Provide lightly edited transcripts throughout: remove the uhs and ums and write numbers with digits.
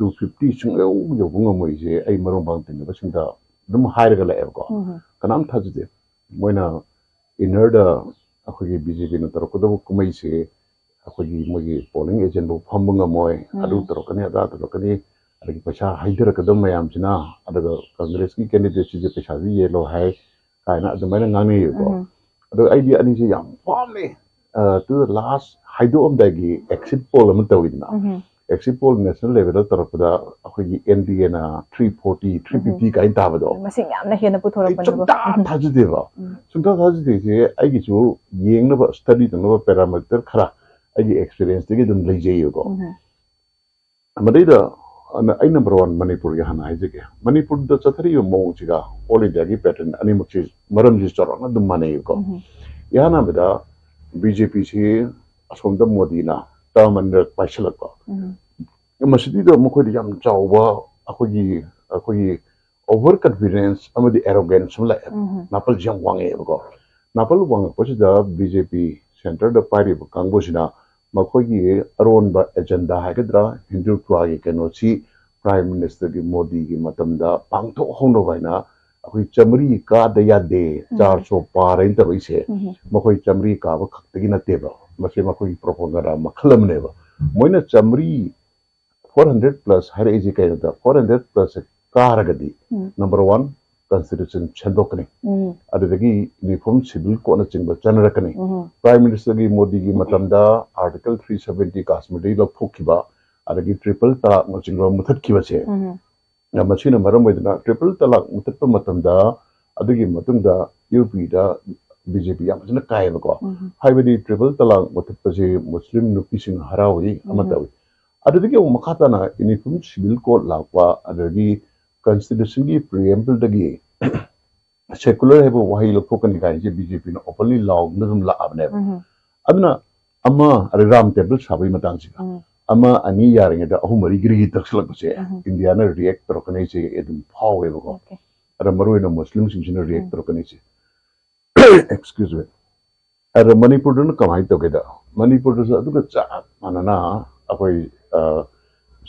250 ꯁꯨꯡꯌꯧ ꯌꯧꯕ ꯉꯝꯃꯣꯏꯁꯦ ꯑꯩ ꯃꯔꯨꯝ ꯄꯥꯡ ꯇꯤꯟꯅꯕꯁꯤꯡꯗ ꯑꯗꯨꯝ ꯍꯥꯏꯔꯒ ꯂꯥꯛꯑꯦꯕꯀꯣ ꯀꯅꯥꯝ ꯊꯥꯖꯗꯦ ꯃꯣꯏꯅ ꯏꯟꯅꯔꯗ ꯑꯩꯈꯣꯏꯒꯤ BJPꯅ ꯇꯧꯔꯛꯀꯗꯕ ꯀꯨꯝꯍꯩꯁꯦ ꯑꯩꯈꯣꯏꯒꯤ ꯃꯣꯏꯒꯤ ꯄꯣꯂꯤꯡ ꯑꯦꯖꯦꯟꯕꯨ ꯐꯝꯕ ꯉꯝꯃꯣꯏ ꯑꯗꯨ ꯇꯧꯔꯛꯀꯅꯤ ꯑꯗꯥ ꯇꯧꯔꯛꯀꯅꯤ ꯑꯗꯒꯤ ꯄꯩꯁꯥ ꯍꯩꯊꯔꯛꯀꯗꯕ ꯃꯌꯥꯝꯁꯤꯅ ꯑꯗꯨꯒ ꯀꯪꯒ꯭ꯔꯦꯁꯀꯤ ꯀꯦꯟꯗꯤꯗꯦꯠꯁꯤꯁꯦ ꯄꯩꯁꯥꯁꯤ ꯌꯦꯜꯂꯣ ꯍꯥꯏ ꯀꯥꯏꯅ ꯑꯗꯨꯃꯥꯏꯅ ꯉꯥꯡꯅꯩꯌꯦꯀꯣ ꯑꯗꯣ ꯑꯩꯗꯤ ꯑꯅꯤꯁꯦ ꯌꯥꯝ ꯄꯥꯝꯃꯦ ꯇꯨ ꯂꯥꯁ ꯍꯥꯏꯗꯣꯛꯑꯝꯗꯥꯏꯒꯤ ꯑꯦꯛꯁꯤꯠ ꯄꯣꯜ ꯑꯃ ꯇꯧꯋꯤꯗꯅ ꯑꯦꯛꯁꯤꯠ ꯄꯣꯜ ꯅꯦꯁꯅꯦꯜ ꯂꯦꯚꯦꯜꯗ ꯇꯧꯔꯛꯄꯗ ꯑꯩꯈꯣꯏꯒꯤ NDAꯅ 340 350 ꯀꯥꯏꯅ ꯇꯥꯕꯗꯣ ꯃꯁꯤꯡ ꯌꯥꯝꯅ ꯍꯦꯟꯅ ꯄꯨꯊꯣꯔꯛꯄꯅꯦꯕ ꯁꯨꯡꯊꯥ ꯊꯥꯖꯗꯦꯕ ꯁꯨꯡꯊꯥ ꯊꯥꯖꯗꯦꯁꯦ ꯑꯩꯒꯤꯁꯨ ꯌꯦꯡꯅꯕ ꯁ꯭ꯇꯗꯤ ꯇꯧꯅꯕ ꯄꯦꯔꯥꯃꯤꯇꯔ ꯈꯔ ꯑꯩꯒꯤ ꯑꯦꯛꯁꯄꯤꯔꯤꯌꯦꯟꯁꯇꯒꯤ ꯑꯗꯨꯝ ꯂꯩꯖꯩꯌꯦꯀꯣ ꯃꯗꯩꯗ ꯑꯩ ꯅꯝꯕꯔ 1 ꯃꯅꯤꯄꯨꯔꯒꯤ ꯍꯥꯟꯅ ꯍꯥꯏꯖꯒꯦ ꯃꯅꯤꯄꯨꯔꯗ ꯆꯠꯊꯔꯤꯕ ꯃꯑꯣꯡꯁꯤꯒ ꯑꯣꯜ ꯏꯟꯗꯤꯌꯥꯒꯤ ꯄꯦꯇꯔꯟ ꯑꯅꯤꯃꯛꯁꯤ ꯃꯔꯝꯁꯤ ꯆꯥꯎꯔꯥꯛꯅ ꯑꯗꯨꯝ ꯃꯥꯟꯅꯩꯌꯦꯀꯣ ꯏꯍꯥꯟ ꯍꯥꯟꯕꯗ BJPꯁꯤ ꯑꯁꯣꯝꯗ ꯃꯣꯗꯤꯅ ꯇꯔꯝ ꯑꯅꯤꯔꯛ ꯄꯥꯏꯁꯤꯜꯂꯛꯄ ꯃꯁꯤꯗ ꯃꯈꯣꯏꯗ ꯌꯥꯝ ꯆꯥꯎꯕ ꯑꯩꯈꯣꯏꯒꯤ ꯑꯣꯚꯔ ꯀꯟꯐꯤꯗꯦꯟꯁ ꯑꯃꯗꯤ ꯑꯦꯔꯣꯒꯦꯟꯁ ꯑꯃ ꯂꯥꯛꯑꯦ ꯅꯥꯄꯜꯁꯤ ꯌꯥꯝ ꯋꯥꯡꯉꯛꯑꯦꯕꯀꯣ ꯅꯥꯄꯜ ꯋꯥꯡꯉꯛꯄꯁꯤꯗ BJP ꯁꯦꯟꯇꯔꯗ ꯄꯥꯏꯔꯤꯕ ꯀꯥꯡꯕꯨꯁꯤꯅ ꯃꯈꯣꯏꯒꯤ ꯑꯔꯣꯟꯕ ꯑꯦꯖꯦꯟꯗꯥ ꯍꯥꯏꯒꯗ꯭ꯔꯥ ꯍꯤꯟꯗꯨꯠꯋꯥꯒꯤ ꯀꯩꯅꯣꯁꯤ ꯄ꯭ꯔꯥꯏꯝ ꯃꯤꯅꯤꯁꯇꯔꯒꯤ ꯃꯣꯗꯤꯒꯤ ꯃꯇꯝꯗ ꯄꯥꯡꯊꯣꯛꯍꯧꯅꯕ ꯍꯥꯏꯅ ꯑꯩꯈꯣꯏ ꯆꯥꯝꯃꯔꯤ ꯀꯥꯗ ꯌꯥꯗꯦ 400 ꯄꯥꯔꯩꯅ ꯇꯧꯔꯛꯏꯁꯦ ꯃꯈꯣꯏ ꯆꯥꯝꯃꯔꯤ ꯀꯥꯕ ꯈꯛꯇꯒꯤ ꯅꯠꯇꯦꯕ ꯃꯁꯤ ꯃꯈꯣꯏꯒꯤ ꯄ꯭ꯔꯣꯄꯥꯒꯦꯟꯗꯥ ꯃꯈꯜ ꯑꯃꯅꯦꯕ ꯃꯣꯏꯅ ꯆꯥꯝꯃꯔꯤ 400 + ꯍꯥꯏꯔꯛꯏꯁꯦ ꯀꯩꯅꯣꯗ 400+ ꯀꯥꯔꯒꯗꯤ ꯅꯝꯕꯔ 1 ꯀꯟꯁꯇꯤꯇ꯭ꯌꯨꯁꯟ ꯁꯦꯝꯗꯣꯛꯀꯅꯤ ꯑꯗꯨꯗꯒꯤ ꯌꯨꯅꯤꯐꯣꯔꯝ ꯁꯤꯚꯤꯜ ꯀꯣꯗꯅꯆꯤꯡꯕ ꯆꯠꯅꯔꯛꯀꯅꯤ ꯄ꯭ꯔꯥꯏꯝ ꯃꯤꯅꯤꯁꯇꯔꯒꯤ ꯃꯣꯗꯤꯒꯤ ꯃꯇꯝꯗ ꯑꯥꯔꯇꯤꯀꯜ 370 ꯀꯥꯁꯃꯤꯔꯗꯒꯤ ꯂꯧꯊꯣꯛꯈꯤꯕ ꯑꯗꯒꯤ ꯇ꯭ꯔꯤꯄꯜ ꯇꯂꯥꯛꯅꯆꯤꯡꯕ ꯃꯨꯊꯠꯈꯤꯕꯁꯦ ꯃꯁꯤꯅ ꯃꯔꯝ ꯑꯣꯏꯗꯨꯅ ꯇ꯭ꯔꯤꯄꯜ ꯇꯂꯥꯛ ꯃꯨꯊꯠꯄ ꯃꯇꯝꯗ ꯑꯗꯨꯒꯤ ꯃꯇꯨꯡꯗ UPꯗ BJP ꯌꯥꯝ ꯐꯖꯅ ꯀꯥꯏꯌꯦꯕꯀꯣ ꯍꯥꯏꯕꯗꯤ ꯇ꯭ꯔꯤꯄꯜ ꯇꯂꯥꯛ ꯃꯨꯊꯠꯄꯁꯦ ꯃꯨꯁꯂꯤꯝ ꯅꯨꯄꯤꯁꯤꯡ ꯍꯔꯥꯎꯏ ꯑꯃ ꯇꯧꯏ ꯑꯗꯨꯗꯒꯤ ꯑꯃꯨꯛ ꯃꯈꯥ ꯇꯥꯅ ꯌꯨꯅꯤꯐꯣꯔꯝ ꯁꯤꯚꯤꯜ ꯀꯣꯗ ꯂꯥꯛꯄ ꯑꯗꯒꯤ ꯀꯟꯁꯇꯤꯇ꯭ꯌꯨꯁꯟꯒꯤ ꯄ꯭ꯔꯤꯑꯦꯝꯕꯜꯗꯒꯤ ꯁꯦꯀꯨꯂꯔ ꯍꯥꯏꯕ ꯋꯥꯍꯩ ꯂꯧꯊꯣꯛꯀꯅꯤ ꯀꯥꯏꯁꯦ BJPꯅ ꯑꯣꯄꯟꯂꯤ ꯂꯥꯎꯗꯨꯅ ꯑꯗꯨꯝ ꯂꯥꯛꯑꯕꯅꯦꯕ ꯑꯗꯨꯅ ꯑꯃ ꯔꯥꯝ ꯇꯦꯝꯄꯜ ꯁꯥꯕꯒꯤ ꯃꯇꯥꯡꯁꯤꯒ ꯑꯃ ꯑꯅꯤ ꯌꯥꯔꯤꯉꯩꯗ ꯑꯍꯨꯝ ꯃꯔꯤ ꯒꯤꯔꯤ ꯇꯛꯁꯜꯂꯛꯄꯁꯦ ꯏꯟꯗꯤꯌꯥꯅ ꯔꯤꯌꯦꯛ ꯇꯧꯔꯛꯀꯅꯤꯁꯦ ꯑꯗꯨꯝ ꯐꯥꯎꯋꯦꯕꯀꯣ ꯑꯗ ꯃꯔꯨꯑꯣꯏꯅ ꯃꯨꯁꯂꯤꯝꯁꯤꯡꯁꯤꯅ ꯔꯤꯌꯦꯛ ꯇꯧꯔꯛꯀꯅꯤꯁꯦ ꯑꯦꯛꯁꯀ꯭ꯌꯨꯖ ꯃꯤ ꯑꯗ ꯃꯅꯤꯄꯨꯔꯗꯅ ꯀꯃꯥꯏꯅ ꯇꯧꯒꯦꯗ ꯃꯅꯤꯄꯨꯔꯗꯁꯨ ꯑꯗꯨꯒ ꯆꯞ ꯃꯥꯟꯅꯅ ꯑꯩꯈꯣꯏ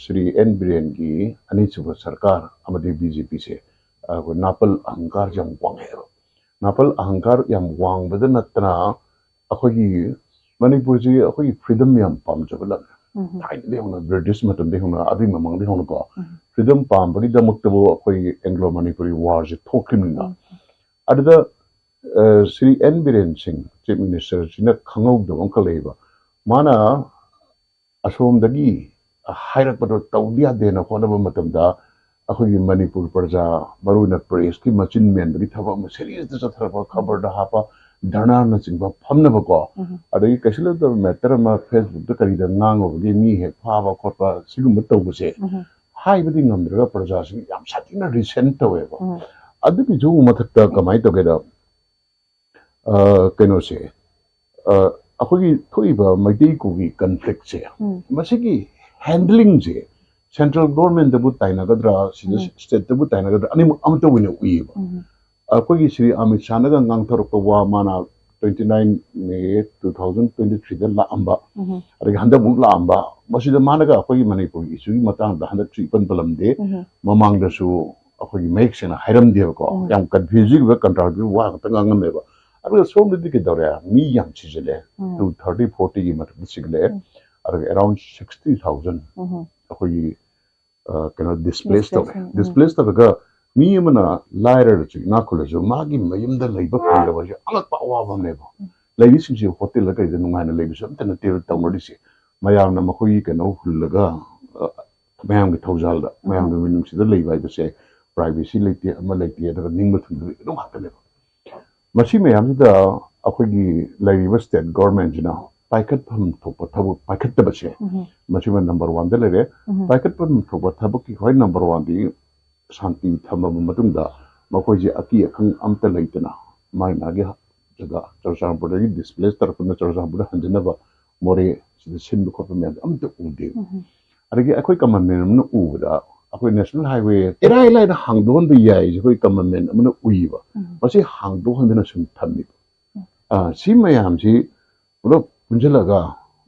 ಶ್ರೀ N. ꯕꯤꯔꯦꯟꯒꯤ ꯑꯅꯤꯁꯨꯕ ꯁꯔꯀꯥꯔ ꯑꯃꯗꯤ BJPꯁꯦ ꯑꯩꯈꯣꯏ ꯅꯥꯄꯜ ꯑꯍꯪꯀꯥꯔ ꯌꯥꯝ ꯋꯥꯡꯉꯦꯕ ꯅꯥꯄꯜ ꯑꯍꯪꯀꯥꯔ ꯌꯥꯝ ꯋꯥꯡꯕꯗ ꯅꯠꯇꯅ ꯑꯩꯈꯣꯏꯒꯤ ꯃꯅꯤꯄꯨꯔꯁꯤ ꯑꯩꯈꯣꯏꯒꯤ ꯐ꯭रीडम ꯌꯥꯝ ꯄꯥꯝꯖꯕ ꯂꯝꯅꯦ ꯊꯥꯏꯅꯗꯒꯤ ꯍꯧꯅ ꯕ꯭ꯔꯤꯇꯤꯁ ꯃꯇꯝꯗꯒꯤ ꯍꯧꯅ ꯑꯗꯨꯒꯤ ꯃꯃꯥꯡꯗꯒꯤ ꯍꯧꯅꯀꯣ ꯐ꯭रीडम ꯄꯥꯝꯕꯒꯤꯗꯃꯛꯇꯕꯨ ꯑꯩꯈꯣꯏꯒꯤ ꯑꯦꯡꯒ꯭ꯂꯣ ꯃꯅꯤꯄꯨꯔꯤ ꯋꯥꯔꯁꯦ ꯊꯣꯛꯈꯤꯕꯅꯤꯅ ꯑꯗꯨꯗ ಶ್ರೀ N. ꯕꯤꯔꯦꯟ ꯁꯤꯡ ꯆꯤꯐ ಮಿನಿಸ್ಟꯔꯁꯤꯅ ꯈꯪꯍꯧꯗꯕ ꯑꯃꯈꯛ ꯂꯩꯌꯦꯕ ꯃꯥꯅ ꯑꯁꯣꯝꯗꯒꯤ ꯍꯥꯏꯔꯛꯄꯗꯣ ꯇꯧꯗ ꯌꯥꯗꯦꯅ ꯍꯣꯠꯅꯕ ꯃꯇꯝꯗ ꯑꯩꯈꯣꯏꯒꯤ ꯃꯅꯤꯄꯨꯔ ꯄ꯭ꯔꯖꯥ ꯃꯔꯨꯑꯣꯏꯅ ꯄ꯭ꯔꯦꯁꯀꯤ ꯃꯆꯤꯟ ꯃꯦꯟꯕꯒꯤ ꯊꯕꯛ ꯑꯃ ꯁꯦꯔꯤꯌꯁꯇ ꯆꯠꯊꯔꯛꯄ ꯈꯕꯔꯗ ꯍꯥꯞꯄ ꯙꯔꯅꯥꯅꯆꯤꯡꯕ ꯐꯝꯅꯕꯀꯣ ꯑꯗꯒꯤ ꯀꯩꯁꯨ ꯂꯩꯇꯕ ꯃꯦꯇꯔ ꯑꯃ ꯐꯦꯁꯕꯨꯛꯇ ꯀꯔꯤꯗ ꯉꯥꯡꯉꯨꯕꯒꯤ ꯃꯤ ꯍꯦꯛ ꯐꯥꯕ ꯈꯣꯠꯄ ꯁꯤꯒꯨꯝꯕ ꯇꯧꯕꯁꯦ ꯍꯥꯏꯕꯗꯤ ꯉꯝꯗ꯭ꯔꯒ ꯄ꯭ꯔꯖꯥꯁꯤꯡ ꯌꯥꯝ ꯁꯥꯊꯤꯅ ꯔꯤꯁꯦꯟ ꯇꯧꯋꯦꯕ ꯑꯗꯨꯒꯤꯁꯨ ꯃꯊꯛꯇ ꯀꯃꯥꯏꯅ ꯇꯧꯒꯦꯗ ꯀꯩꯅꯣꯁꯦ ꯑꯩꯈꯣꯏꯒꯤ ꯊꯣꯛꯏꯕ ꯃꯩꯇꯩ ꯀꯨꯒꯤ ꯀꯟꯐ꯭ꯂꯤꯛꯁꯦ ꯃꯁꯤꯒꯤ ꯍꯦꯟꯗꯂꯤꯡꯁꯦ ꯁꯦꯟꯇ꯭ꯔꯦꯜ ꯒꯣꯔꯃꯦꯟꯇꯕꯨ ꯇꯥꯏꯅꯒꯗ꯭ꯔꯥ ꯁꯤꯗ ꯁ꯭ꯇꯦꯠꯇꯕꯨ ꯇꯥꯏꯅꯒꯗ꯭ꯔꯥ ꯑꯅꯤꯃꯛ ꯑꯃꯠꯇ ꯑꯣꯏꯅ ꯎꯏꯌꯦꯕ ꯑꯩꯈꯣꯏꯒꯤ ಶ್ರೀ ꯑꯃꯤꯠ ꯁꯥꯍꯅꯒ ꯉꯥꯡꯊꯣꯔꯛꯄ ꯋꯥ ꯃꯥꯅ 29 ꯃꯦ 2023ꯗ ꯂꯥꯛꯑꯝꯕ ꯑꯗꯒꯤ ꯍꯟꯗꯛꯃꯨꯛ ꯂꯥꯛꯑꯝꯕ ꯃꯁꯤꯗ ꯃꯥꯅꯒ ꯑꯩꯈꯣꯏꯒꯤ ꯃꯅꯤꯄꯨꯔꯒꯤ ꯏꯁꯨꯒꯤ ꯃꯇꯥꯡꯗ ꯍꯟꯗꯛꯁꯨ ꯏꯄꯟ ꯄꯜꯂꯝꯗꯦ ꯃꯃꯥꯡꯗꯁꯨ ꯑꯩꯈꯣꯏꯒꯤ ꯃꯌꯦꯛ ꯁꯦꯡꯅ ꯍꯥꯏꯔꯝꯗꯦꯕꯀꯣ ꯌꯥꯝ ꯀꯟꯐ꯭ꯌꯨꯖꯤꯡ ꯑꯣꯏꯕ ꯀꯟꯇ꯭ꯔꯥꯗꯤꯛꯇꯤꯚ ꯋꯥ ꯈꯛꯇ ꯉꯥꯡꯉꯝꯃꯦꯕ ꯑꯗꯨꯒ ꯁꯣꯝꯗꯗꯤ ꯀꯩꯗꯧꯔꯦ ꯃꯤ ꯌꯥꯝ ꯁꯤꯖꯤꯜꯂꯦ 30-40ꯒꯤ ꯃꯊꯛꯇ ꯁꯤꯒꯠꯂꯛꯑꯦ ꯑꯗꯨꯒ ꯑꯦꯔꯥꯎꯟ 60,000 ꯑꯩꯈꯣꯏꯒꯤ ꯀꯩꯅꯣ ꯗꯤꯁꯄ꯭ꯂꯦꯁ ꯇꯧꯔꯦ ꯗꯤꯁꯄ꯭ꯂꯦꯁ ꯇꯧꯔꯒ ꯃꯤ ꯑꯃꯅ ꯂꯥꯏꯔꯔꯁꯨ ꯏꯅꯥꯛ ꯈꯨꯜꯂꯁꯨ ꯃꯥꯒꯤ ꯃꯌꯨꯝꯗ ꯂꯩꯕ ꯐꯪꯗꯕꯁꯦ ꯑꯉꯛꯄ ꯑꯋꯥꯕ ꯑꯃꯅꯦꯕ ꯂꯩꯔꯤꯁꯤꯡꯁꯦ ꯍꯣꯇꯦꯜꯗ ꯀꯩꯗ ꯅꯨꯡꯉꯥꯏꯅ ꯂꯩꯕꯁꯨ ꯑꯝꯇ ꯅꯠꯇꯦꯕ ꯇꯧꯅꯔꯤꯁꯦ ꯃꯌꯥꯝꯅ ꯃꯈꯣꯏꯒꯤ ꯀꯩꯅꯣ ꯍꯨꯜꯂꯒ ꯃꯌꯥꯝꯒꯤ ꯊꯧꯖꯥꯜꯗ ꯃꯌꯥꯝꯒꯤ ꯃꯤꯅꯨꯡꯁꯤꯗ ꯂꯩꯕ ꯍꯥꯏꯕꯁꯦ ꯄ꯭ꯔꯥꯏꯚꯦꯁꯤ ꯂꯩꯇꯦ ꯑꯃ ꯂꯩꯇꯦ ꯑꯗꯨꯒ ꯅꯤꯡꯕ ꯊꯨꯡꯗꯕ ꯑꯗꯨꯝ ꯉꯥꯛꯇꯅꯦꯕ ꯃꯁꯤ ꯃꯌꯥꯝꯁꯤꯗ ꯑꯩꯈꯣꯏꯒꯤ ꯂꯩꯔꯤꯕ ꯁ꯭ꯇꯦꯠ ꯒꯣꯔꯃꯦꯟꯁꯤꯅ ꯄꯥꯏꯈꯠꯐꯝ ꯊꯣꯛꯄ ꯊꯕꯛ ꯄꯥꯏꯈꯠꯇꯕꯁꯦ ꯃꯁꯤꯃ ꯅꯝꯕꯔ 1ꯗ ꯂꯩꯔꯦ ꯄꯥꯏꯈꯠꯐꯝ ꯊꯣꯛꯄ ꯊꯕꯛꯀꯤ ꯈ꯭ꯋꯥꯏ ꯅꯝꯕꯔ 1ꯗꯤ ꯁꯥꯟꯇꯤ ꯊꯝꯃꯕ ꯃꯇꯨꯡꯗ ꯃꯈꯣꯏꯁꯦ ꯑꯀꯤ ꯑꯈꯪ ꯑꯝꯇ ꯂꯩꯇꯅ ꯃꯥꯒꯤ ꯃꯥꯒꯤ ꯖꯒꯥ ꯆꯨꯔꯆꯥꯟꯄꯨꯔꯗꯒꯤ ꯗꯤꯁꯄ꯭ꯂꯦꯁ ꯇꯧꯔꯛꯄꯅ ꯆꯨꯔꯆꯥꯟꯄꯨꯔꯗ ꯍꯟꯖꯅꯕ ꯃꯣꯔꯦ ꯁꯤꯗ ꯁꯤꯟꯕ ꯈꯣꯠꯄ ꯃꯌꯥꯝꯁꯦ ꯑꯝꯇ ꯎꯗꯦꯕ ꯑꯗꯒꯤ ꯑꯩꯈꯣꯏ ꯀꯃꯟ ꯃꯦꯟ ꯑꯃꯅ ꯎꯕꯗ ꯑꯩꯈꯣꯏ ꯅꯦꯁꯅꯦꯜ ꯍꯥꯏꯋꯦ ꯏꯔꯥꯏ ꯂꯥꯏꯅ ꯍꯥꯡꯗꯣꯛꯍꯟꯕ ꯌꯥꯏꯁꯦ ꯑꯩꯈꯣꯏ ꯀꯃꯟ ꯃꯦꯟ ꯑꯃꯅ ꯎꯏꯕ ꯃꯁꯤ ꯍꯥꯡꯗꯣꯛꯍꯟꯗꯅ ꯁꯨꯝ ꯊꯝꯃꯤꯕ ꯁꯤ ꯃꯌꯥꯝꯁꯤ ꯄꯨꯂꯞ ꯄꯨꯟꯁꯤꯜꯂꯒ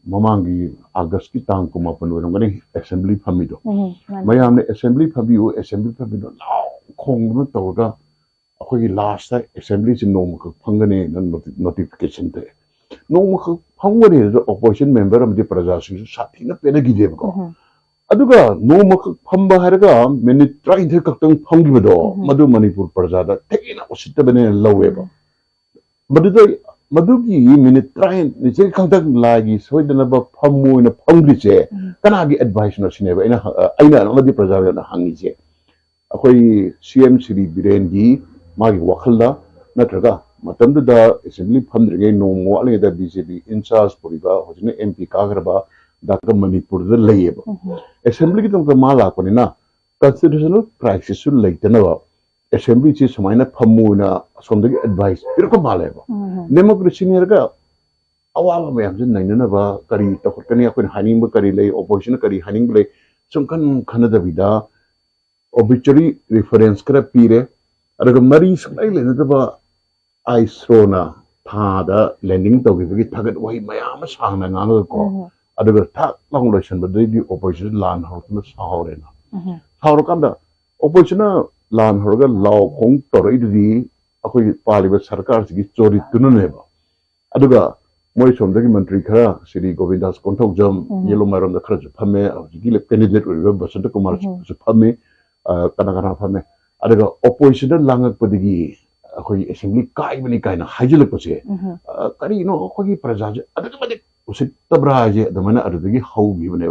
Mamangi August ki tang kuma panu ngani assembly phamido mayam ne assembly phabiu assembly phabido law khong nu toga akhoi last assembly sin nom ka phangane notification te nom ka phangane opposition member am di praja sing sathi na pena gi dem ko aduga nom ka phamba haraga minute try the ka tang phangi bodo madu manipur praja da thekina usitta bene lawe ba Madugi minute train ni che khangtak lagi soidana ba phammu na phangri che kana gi advice na sineba aina ngadi praja na hangi che akhoi CM Sri Biren gi magi wakhalla natraga matamda da assembly phamdrige nomo ale da BJP in charge puriba hojine MP kagraba da ka manipur da layeba assembly gi tum ka mala ko ni na constitutional crisis sul laitana ba assembly chi sumaina phammu na somdagi advice pirko maleba democracy ni raga awal mayam jin naina ba kari to kani akon haning ba kari lay opposition kari haning lay sumkan khana da bida obituary reference kra pire araga mari sungai le na ba aisrona tha da landing to gi thagat wai mayam sang na ngang ko adaga thak long lesson ba di opposition lan ho na sahore na sahor kam da opposition lan horga law khong toroi di akoi paliba sarkar sigi chori tununeba aduga moi somdagi mantri khara Sri Govindas Konthok Jam yelo marom da khara phame gi le candidate oi Basant Kumar su phame kana phame aduga opposition langak padigi akoi assembly kai bani kai na hajil pose kari no akoi praja aduga made usit tabra je damana adugagi hau bi bane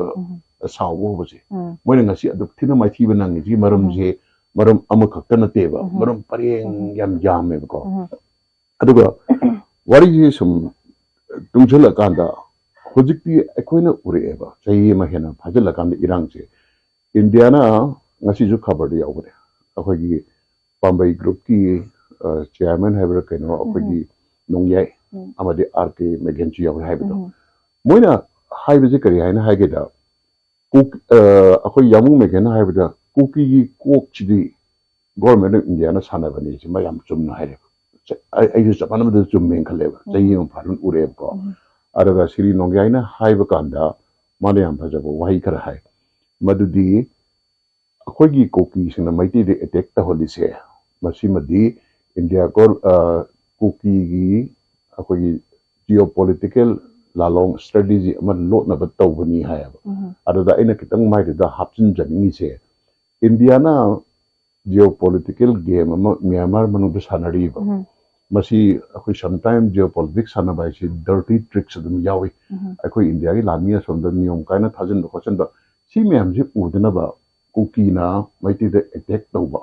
sawo bose moi ngasi aduk thina mai thi banang gi maram je maram amakakta na teba maram pareng yam jam ko aduga wari ji sum tungchela kanda hojikti ekoina ureba chai ma hena phajala kanda irang che India na ngasi ju khabar ya ure akoi gi Bombay group ki chairman haber kaino akoi gi nongyai amade RK Megenchi ya haibedo moina haibe je kari haina haigeda kuk akoi yamu megen haibeda kuki kok chidi government of India na sana bani chi mayam chumna haire ai ju japan ma chum men khale ba chai yong pharun ureb ko araga Sri Nongyai na haiba kanda malayam phajabo wahi kar hai madudi akhoi gi koki sina maiti de attack ta holi se masi madi India ko koki gi akhoi gi geopolitical lalong strategy ama lot na ba tawni hai araga ina kitang mai da hapchin janingi se India na geopolitical game ama Myanmar manu be sanari ba masi akoi sometime geopolitics sana bai si dirty tricks adum yawi akoi India gi lamia somda niyom kaina thajin ko chen da si myam ji udna ba kuki na maiti de attack to ba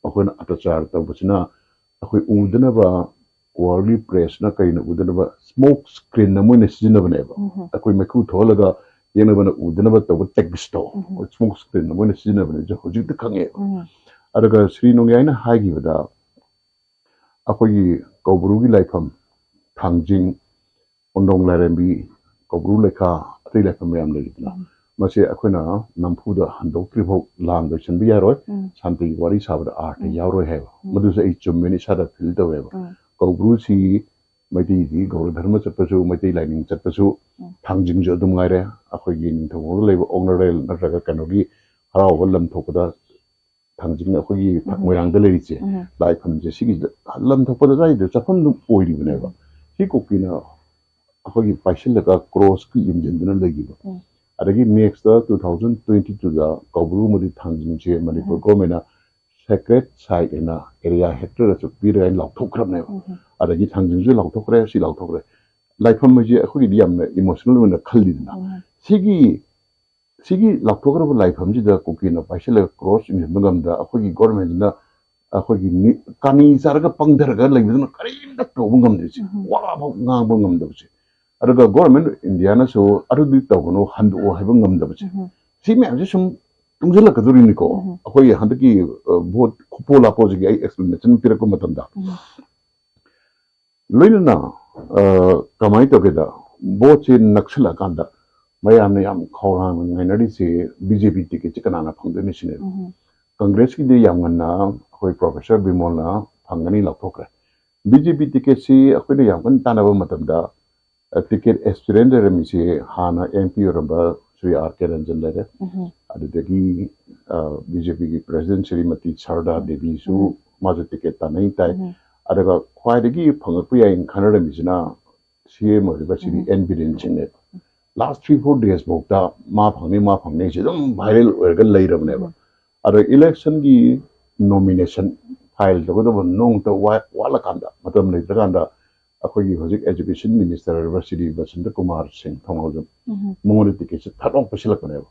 akoi na atachar to bachina akoi udna ba worldly press na kaina udna ba smoke screen na moine sijina bane ba akoi meku tholaga yena bana udna ba to text to smoke screen na moine sijina bane je hojik de khange araga Sri Nongyai na haigi bada akoi Kobru gi laifam thangjing ondong larembi Kobru lekha atei laifam yam legitna mase akoina namphu da handok tribok lang da chan biya roi santi wari sabda art yawroi hai madu se chumeni sada fil da weba Kobru si maiti di gaur dharma chatpasu maiti lining chatpasu thangjing jo dum ngaire akoi gi ning thong leba ongnerel natraga kanogi haraw lam thokda thangjing akoi moirang da leriche lai phamje sigi lam thokda dai de chapam dum oiri bane ba hi kokina akoi paisel ka cross ki imjin dana lagi ba adagi next 2022 da Kobru mudi thangjing che Manipur government sacred site in area hectare chu pira in lok thokram ne adagi thangjing ju lok thokre si lok thokre lai pham je akoi di yam emotional na khalli na sigi lakthokra bu laifam ji da kokina paisel cross in hingam da akoi government na akoi kani sarga pangdar ga laibidna karim da to bungam de chi wala ba ngang bungam de chi araga government India na so arudi to no handu o haibang ngam da chi si me ji sum tungjala ka duri ni ko akoi handaki vote khopola po ji ai explanation pira ko matam da loina na kamai to ke da bo chi nakshala kanda mayam ne yam khawrang ngainari se BJP ticket chikana na phangde ni sine Congress ki de yam na akoi Professor Bimol na phangani lathokre BJP ticket si akoi de yam kan tanaba matam da ticket experience remisi hana MP ramba Sri R.K. Ranjan lere adudagi BJP ki president Srimati Sarda Devi su mazu ticket tanai tai adaga khwaidagi phangakpu yain khanara misina CM oriba Sri N Biren Chinne last 3-4 days bokta ma phangni che dum viral oirga leirabne ada election gi nomination file to go nong to wala kanda matam le kanda akoi hojik education minister Sri Basanta Kumar Singh thongol mongol ticket tharong pasilak ne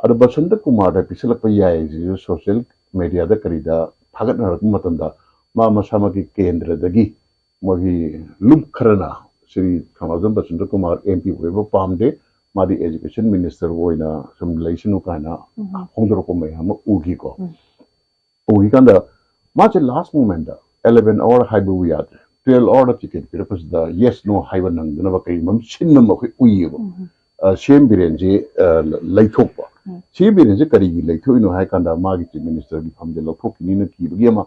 ada Basanta Kumar da pisilak pa yai ji social media da karida thagat na matam da ma masama ki kendra dagi mogi lup kharana Sri Khamazam Basanta Kumar MP weba pamde madi education minister woina some relation kana hongdor ko mai ham ugi ko ugi kanda much last moment 11 hour haibu yad 12 hour ticket purpose the yes no haiban nang na ba kai mam sinna ma khoi uyi bo shem birenji laithok ba si birenji kari gi laithoi no hai kanda ma gi chief minister gi famde lathok ni na ki bi ma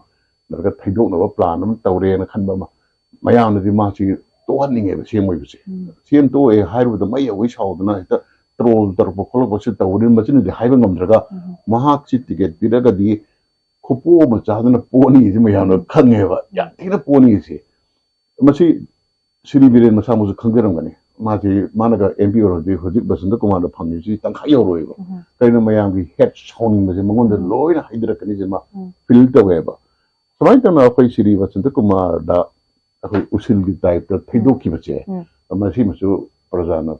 narga thaidok na ba plan am tawre na khan ba ma mayang na di ma chi to han ninge ba sem oi bi sem to e hairu da mai oi chau da na ta troll tar bo khol bo chi tawre ma chin di haiba ngam draga mahak chi ticket bi daga di khopo ma cha da na poni ji ma yang no khange ba ya ti na poni ji masi Sri Biren masa musu khangderam gani masi managa MP oro di hojik Basanta Kumar da phangni ji tangkha yoro ego kaina mayang gi head sound ma je mangon da loina haidra kani je ma feel to weba samai ta na khoi Sri Basanta Kumar da khoi usil gi type da thaido ki bache masi musu prajana